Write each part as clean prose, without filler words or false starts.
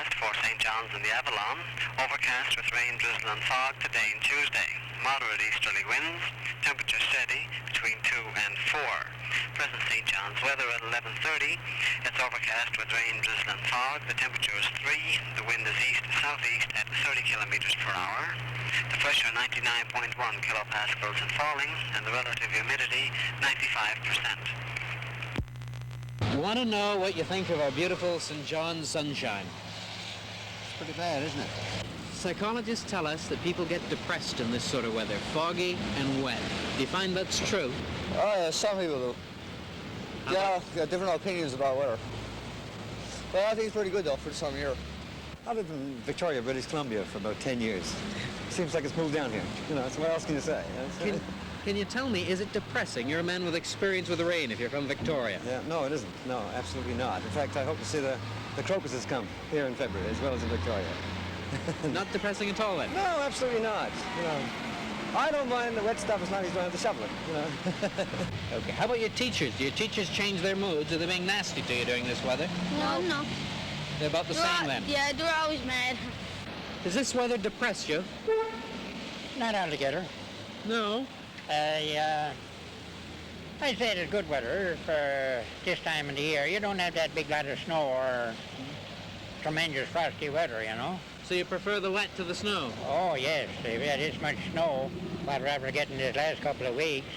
forecast for St. John's and the Avalon. Overcast with rain, drizzle and fog today and Tuesday. Moderate easterly winds. Temperature steady between 2 and 4. Present St. John's weather at 11:30. It's overcast with rain, drizzle and fog. The temperature is 3. The wind is east-southeast at 30 kilometers per hour. The pressure 99.1 kilopascals and falling, and the relative humidity 95%. You want to know what you think of our beautiful St. John's sunshine? It's pretty bad, isn't it? Psychologists tell us that people get depressed in this sort of weather, foggy and wet. Do you find that's true? Oh, yeah, some people do. Yeah, got different opinions about weather. But I think it's pretty good, though, for this time of year. I lived in Victoria, British Columbia for about 10 years. Seems like it's moved down here. You know, so what else can you say? Can you tell me, is it depressing? You're a man with experience with the rain if you're from Victoria. Yeah, no, it isn't. No, absolutely not. In fact, I hope to see the crocuses come here in February, as well as in Victoria. Not depressing at all, then? No, absolutely not. You know, I don't mind the wet stuff as long as you don't have to shovel it, you know. Okay, how about your teachers? Do your teachers change their moods? Are they being nasty to you during this weather? No. They're about the same, then? Yeah, they're always mad. Does this weather depress you? Not altogether. No. I'd say it's good weather for this time of the year. You don't have that big lot of snow or tremendous frosty weather, you know. So you prefer the wet to the snow? Oh, yes. If we had this much snow, what we're after getting this last couple of weeks,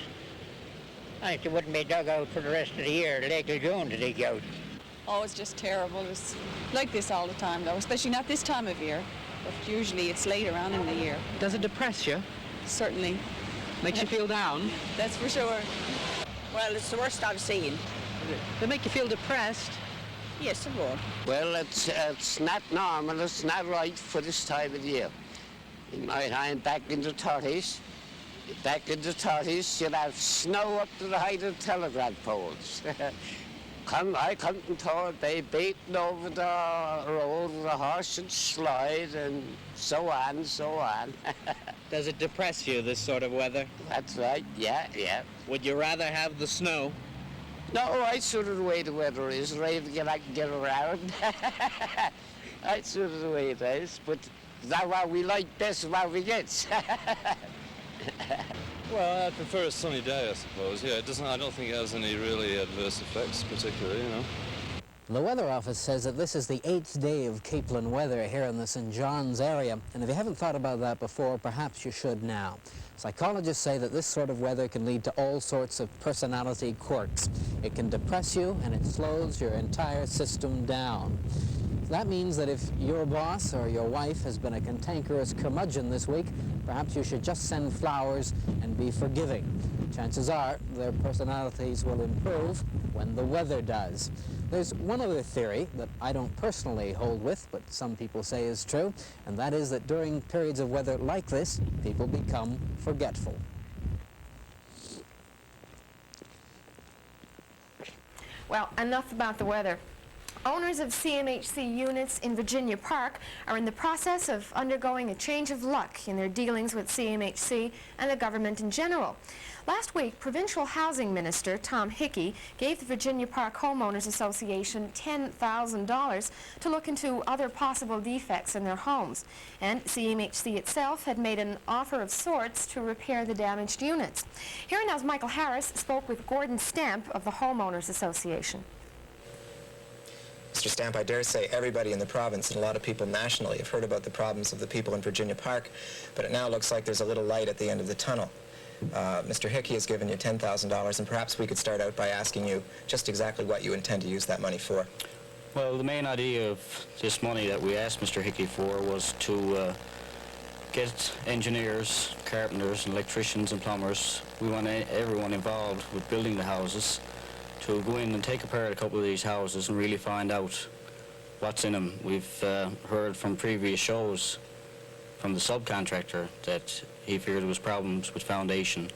I think it wouldn't be dug out for the rest of the year. The Lake Lagoon to dig out. Oh, it's just terrible. It's like this all the time, though, especially not this time of year. But usually it's later on in the year. Does it depress you? Certainly. Makes you feel down? That's for sure. Well, it's the worst I've seen. They make you feel depressed? Yes, it will. Well, it's not normal. It's not right for this time of the year. In my time, back in the 30s, you'd have snow up to the height of telegraph poles. I come and told they beating over the road with a horse and slide and so on and so on. Does it depress you, this sort of weather? That's right, yeah. Would you rather have the snow? No, I sort of the way the weather is, right? I can get around. That's sort of the way it is, but that's what we like best what we get. Well, I prefer a sunny day, I suppose. Yeah, I don't think it has any really adverse effects, particularly, you know. The Weather Office says that this is the 8th day of Capeland weather here in the St. John's area, and if you haven't thought about that before, perhaps you should now. Psychologists say that this sort of weather can lead to all sorts of personality quirks. It can depress you, and it slows your entire system down. That means that if your boss or your wife has been a cantankerous curmudgeon this week, perhaps you should just send flowers and be forgiving. Chances are their personalities will improve when the weather does. There's one other theory that I don't personally hold with, but some people say is true, and that is that during periods of weather like this, people become forgetful. Well, enough about the weather. Owners of CMHC units in Virginia Park are in the process of undergoing a change of luck in their dealings with CMHC and the government in general. Last week, Provincial Housing Minister Tom Hickey gave the Virginia Park Homeowners Association $10,000 to look into other possible defects in their homes. And CMHC itself had made an offer of sorts to repair the damaged units. Here now's Michael Harris spoke with Gordon Stamp of the Homeowners Association. Mr. Stamp, I dare say everybody in the province and a lot of people nationally have heard about the problems of the people in Virginia Park, but it now looks like there's a little light at the end of the tunnel. Mr. Hickey has given you $10,000, and perhaps we could start out by asking you just exactly what you intend to use that money for. Well, the main idea of this money that we asked Mr. Hickey for was to get engineers, carpenters, and electricians and plumbers. We want everyone involved with building the houses to go in and take apart a couple of these houses and really find out what's in them. We've heard from previous shows from the subcontractor that he feared there was problems with foundation,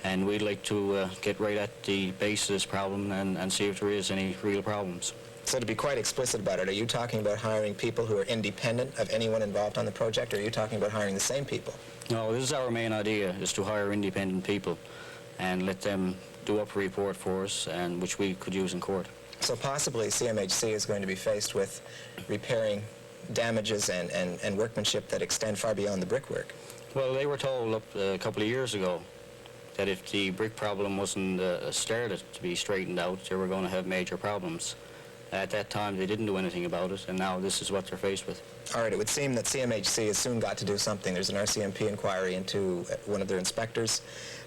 and we'd like to get right at the base of this problem and see if there is any real problems. So to be quite explicit about it, are you talking about hiring people who are independent of anyone involved on the project, or are you talking about hiring the same people? No, this is our main idea, is to hire independent people and let them do up a report for us, and which we could use in court. So possibly CMHC is going to be faced with repairing damages and workmanship that extend far beyond the brickwork. Well, they were told a couple of years ago that if the brick problem wasn't started to be straightened out, they were going to have major problems. At that time, they didn't do anything about it, and now this is what they're faced with. All right, it would seem that CMHC has soon got to do something. There's an RCMP inquiry into one of their inspectors.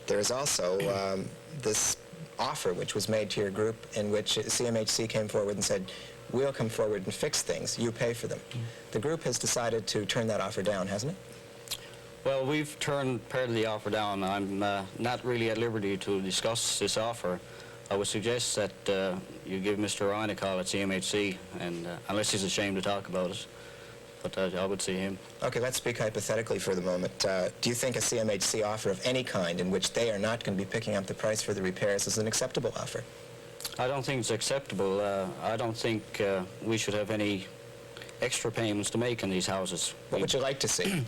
There is also this offer which was made to your group in which CMHC came forward and said, we'll come forward and fix things, you pay for them. The group has decided to turn that offer down, hasn't it? Well, we've turned part of the offer down. I'm not really at liberty to discuss this offer. I would suggest that you give Mr. Ryan a call at CMHC, and unless he's ashamed to talk about it, but I would see him. Okay, let's speak hypothetically for the moment. Do you think a CMHC offer of any kind in which they are not going to be picking up the price for the repairs is an acceptable offer? I don't think it's acceptable. I don't think we should have any extra payments to make in these houses. What would you like to see?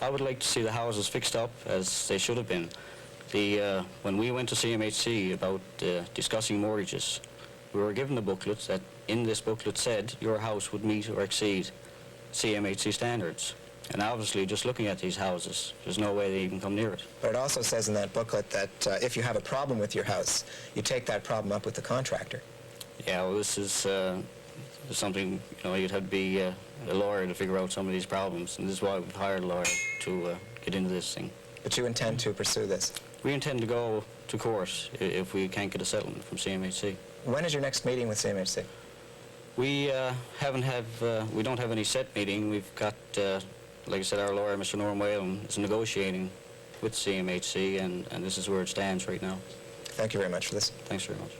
I would like to see the houses fixed up as they should have been. When we went to CMHC about discussing mortgages, we were given a booklet that in this booklet said your house would meet or exceed CMHC standards. And obviously, just looking at these houses, there's no way they even come near it. But it also says in that booklet that if you have a problem with your house, you take that problem up with the contractor. Yeah, well, this is something, you'd have to be a lawyer to figure out some of these problems, and this is why we've hired a lawyer to get into this thing. But you intend to pursue this? We intend to go to court if we can't get a settlement from CMHC. When is your next meeting with CMHC? We we don't have any set meeting. We've got, like I said, our lawyer, Mr. Norm Whalen, is negotiating with CMHC, and this is where it stands right now. Thank you very much for this. Thanks very much.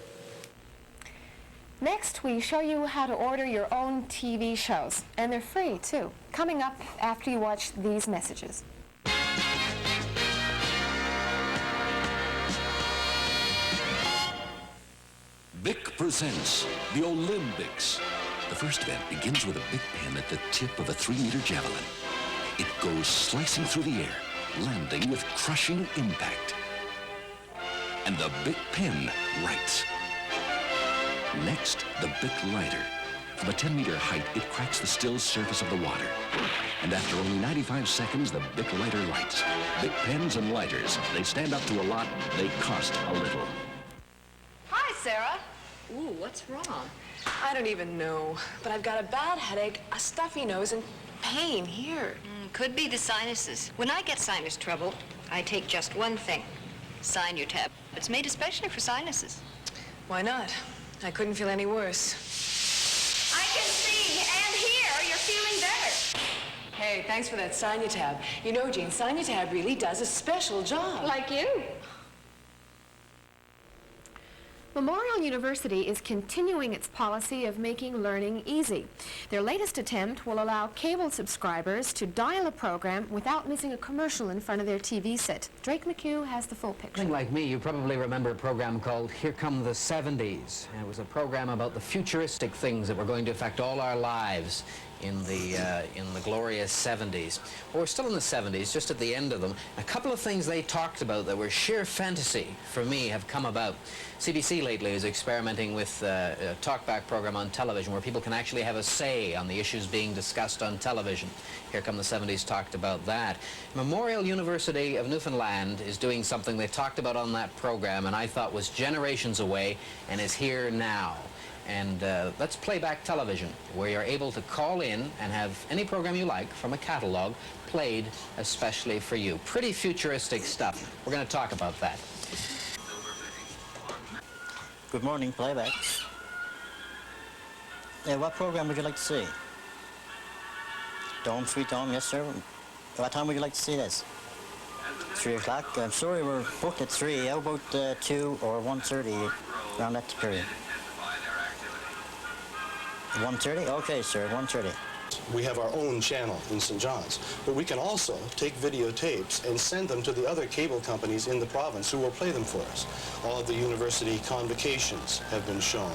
Next, we show you how to order your own TV shows, and they're free, too. Coming up after you watch these messages. BIC presents the Olympics. The first event begins with a big pen at the tip of a 3-meter javelin. It goes slicing through the air, landing with crushing impact. And the BIC pen writes. Next, the BIC lighter. From a 10-meter height, it cracks the still surface of the water. And after only 95 seconds, the BIC lighter lights. BIC pens and lighters, they stand up to a lot, they cost a little. Hi, Sarah. Ooh, what's wrong? I don't even know, but I've got a bad headache, a stuffy nose, and pain here. Could be the sinuses. When I get sinus trouble, I take just one thing, Sinutab. It's made especially for sinuses. Why not? I couldn't feel any worse. I can see and hear you're feeling better. Hey, thanks for that Sinutab. You know, Jane, Sinutab really does a special job. Like you. Memorial University is continuing its policy of making learning easy. Their latest attempt will allow cable subscribers to dial a program without missing a commercial in front of their TV set. Drake McHugh has the full picture. Like me, you probably remember a program called Here Come the 70s. And it was a program about the futuristic things that were going to affect all our lives in the glorious 70s. Well, we're still in the 70s, just at the end of them. A couple of things they talked about that were sheer fantasy for me have come about. CBC lately is experimenting with a talkback program on television where people can actually have a say on the issues being discussed on television. Here Come the 70s talked about that. Memorial University of Newfoundland is doing something they talked about on that program and I thought was generations away and is here now. And that's playback television, where you're able to call in and have any program you like from a catalog played especially for you. Pretty futuristic stuff. We're going to talk about that. Good morning, playback. What program would you like to see? Dome, Sweet Dome, yes, sir. What time would you like to see this? 3 o'clock? I'm sorry, we're booked at 3. How about 2 or 1:30, around that period? 1:30? Okay, sir, 1:30. We have our own channel in St. John's, but we can also take videotapes and send them to the other cable companies in the province who will play them for us. All of the university convocations have been shown.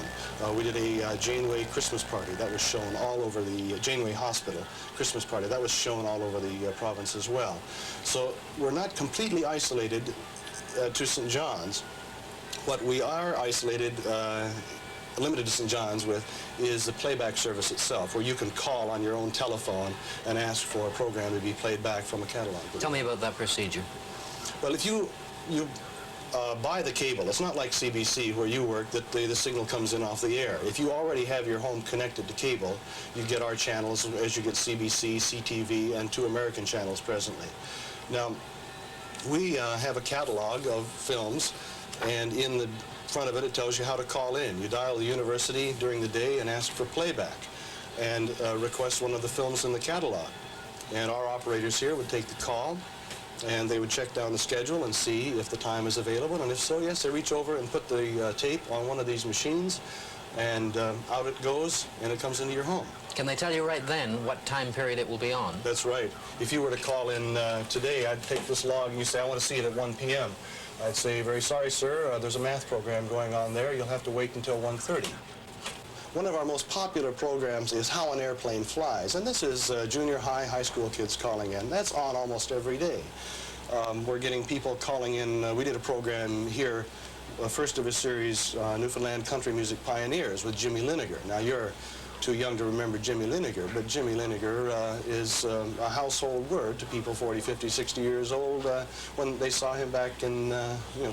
We did a Janeway Christmas party that was shown all over the Janeway Hospital Christmas party. That was shown all over the province as well. So we're not completely isolated to St. John's. What we are isolated limited to St. John's with is the playback service itself, where you can call on your own telephone and ask for a program to be played back from a catalog. Tell me about that procedure. Well, if you buy the cable, it's not like CBC where you work that the signal comes in off the air. If you already have your home connected to cable, you get our channels as you get CBC, CTV, and 2 American channels presently. Now, we have a catalog of films, and in the front of it, it tells you how to call in. You dial the university during the day and ask for playback and request one of the films in the catalog. And our operators here would take the call, and they would check down the schedule and see if the time is available, and if so, yes, they reach over and put the tape on one of these machines, and out it goes, and it comes into your home. Can they tell you right then what time period it will be on? That's right. If you were to call in today, I'd take this log and you say, I want to see it at 1 p.m. I'd say, very sorry, sir, there's a math program going on there. You'll have to wait until 1:30. One of our most popular programs is How an Airplane Flies, and this is junior high, high school kids calling in. That's on almost every day. We're getting people calling in. We did a program here, first of a series, Newfoundland Country Music Pioneers with Jimmy Liniger. Now, you're too young to remember Jimmy Liniger, but Jimmy Liniger is a household word to people 40, 50, 60 years old when they saw him back in,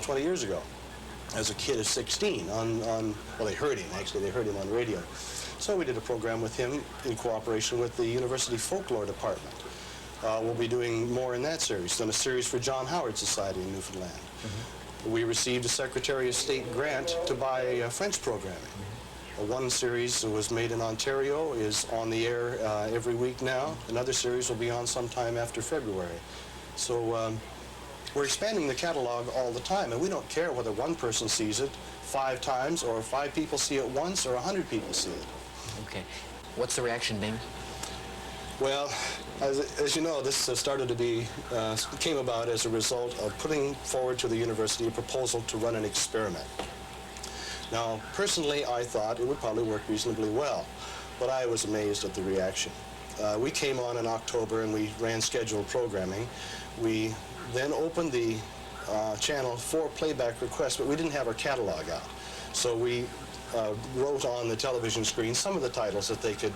20 years ago. As a kid of 16 well, they heard him, actually. They heard him on radio. So we did a program with him in cooperation with the University Folklore Department. We'll be doing more in that series. Done a series for John Howard Society in Newfoundland. We received a Secretary of State grant to buy French programming. One series was made in Ontario, is on the air every week now. Another series will be on sometime after February. So we're expanding the catalog all the time, and we don't care whether one person sees it 5 times, or 5 people see it once, or 100 people see it. Okay. What's the reaction been? Well, as you know, this started to be, came about as a result of putting forward to the university a proposal to run an experiment. Now, personally, I thought it would probably work reasonably well, but I was amazed at the reaction. We came on in October and we ran scheduled programming. We then opened the channel for playback requests, but we didn't have our catalog out. So we wrote on the television screen some of the titles that they could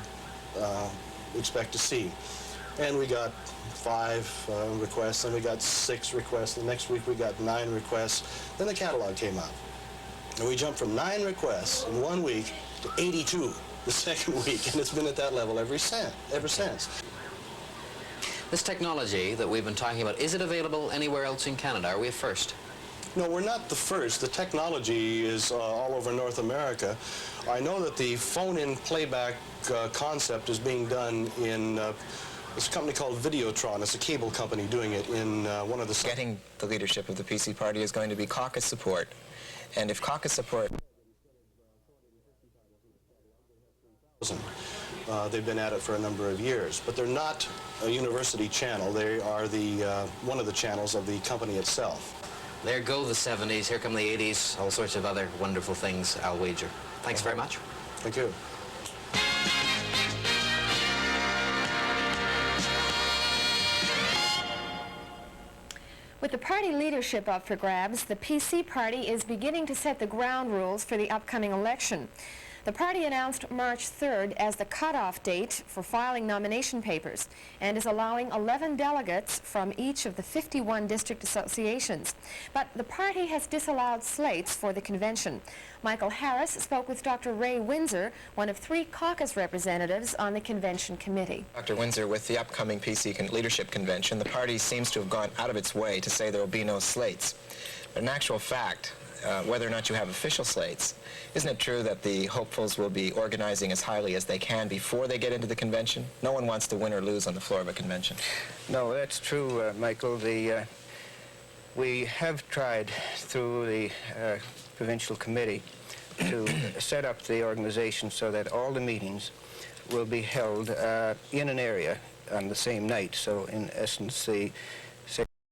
expect to see. And we got 5 requests, and we got 6 requests. The next week we got 9 requests. Then the catalog came out. And we jumped from 9 requests in 1 week to 82 the second week, and it's been at that level ever since. This technology that we've been talking about, is it available anywhere else in Canada? Are we first? No, we're not the first. The technology is all over North America. I know that the phone-in playback concept is being done in it's a company called Videotron. It's a cable company doing it in one of the... Getting the leadership of the PC party is going to be caucus support. And if caucus support... They've been at it for a number of years, but they're not a university channel. They are the one of the channels of the company itself. There go the 70s, here come the 80s, all sorts of other wonderful things, I'll wager. Thanks very much. Thank you. With the party leadership up for grabs, the PC party is beginning to set the ground rules for the upcoming election. The party announced March 3rd as the cutoff date for filing nomination papers and is allowing 11 delegates from each of the 51 district associations. But the party has disallowed slates for the convention. Michael Harris spoke with Dr. Ray Windsor, one of 3 caucus representatives on the convention committee. Dr. Windsor, with the upcoming PC leadership convention, the party seems to have gone out of its way to say there will be no slates. But in actual fact, whether or not you have official slates, isn't it true that the hopefuls will be organizing as highly as they can before they get into the convention? No one wants to win or lose on the floor of a convention. No, that's true, Michael. We have tried through the provincial committee to set up the organization so that all the meetings will be held in an area on the same night. So in essence, the